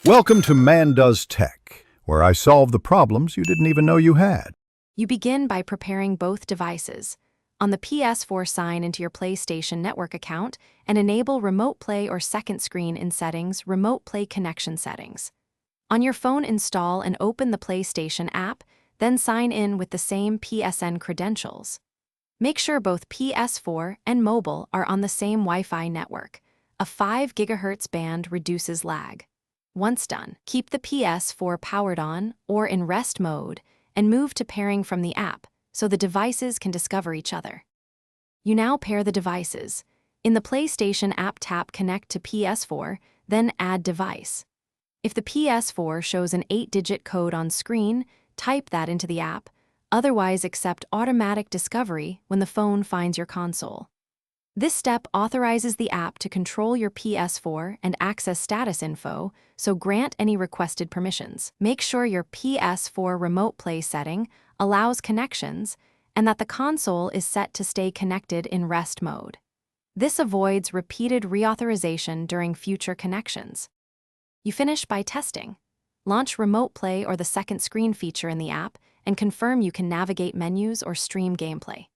Welcome to Man Does Tech, where I solve the problems you didn't even know you had. You begin by preparing both devices. On the Ps4, sign into your PlayStation Network account and enable Remote Play or Second Screen in Settings, Remote Play Connection Settings. On your phone, install and open the PlayStation app, then sign in with the same PSN credentials. Make sure both Ps4 and mobile are on the same Wi-Fi network. A 5 GHz band reduces lag. Once done, keep the Ps4 powered on or in rest mode and move to pairing from the app so the devices can discover each other. You now pair the devices. In the PlayStation app, tap Connect to Ps4, then Add Device. If the Ps4 shows an 8-digit code on screen, type that into the app, otherwise accept automatic discovery when the phone finds your console. This step authorizes the app to control your Ps4 and access status info, so grant any requested permissions. Make sure your Ps4 remote play setting allows connections and that the console is set to stay connected in rest mode. This avoids repeated reauthorization during future connections. You finish by testing. Launch Remote Play or the second screen feature in the app and confirm you can navigate menus or stream gameplay.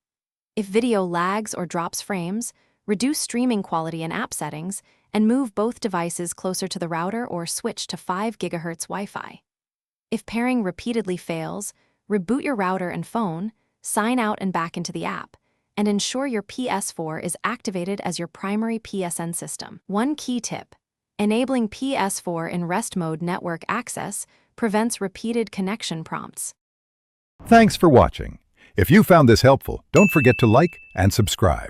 If video lags or drops frames, reduce streaming quality in app settings and move both devices closer to the router or switch to 5 GHz Wi-Fi. If pairing repeatedly fails, reboot your router and phone, sign out and back into the app, and ensure your Ps4 is activated as your primary PSN system. One key tip: enabling Ps4 in rest mode network access prevents repeated connection prompts. Thanks for watching. If you found this helpful, don't forget to like and subscribe.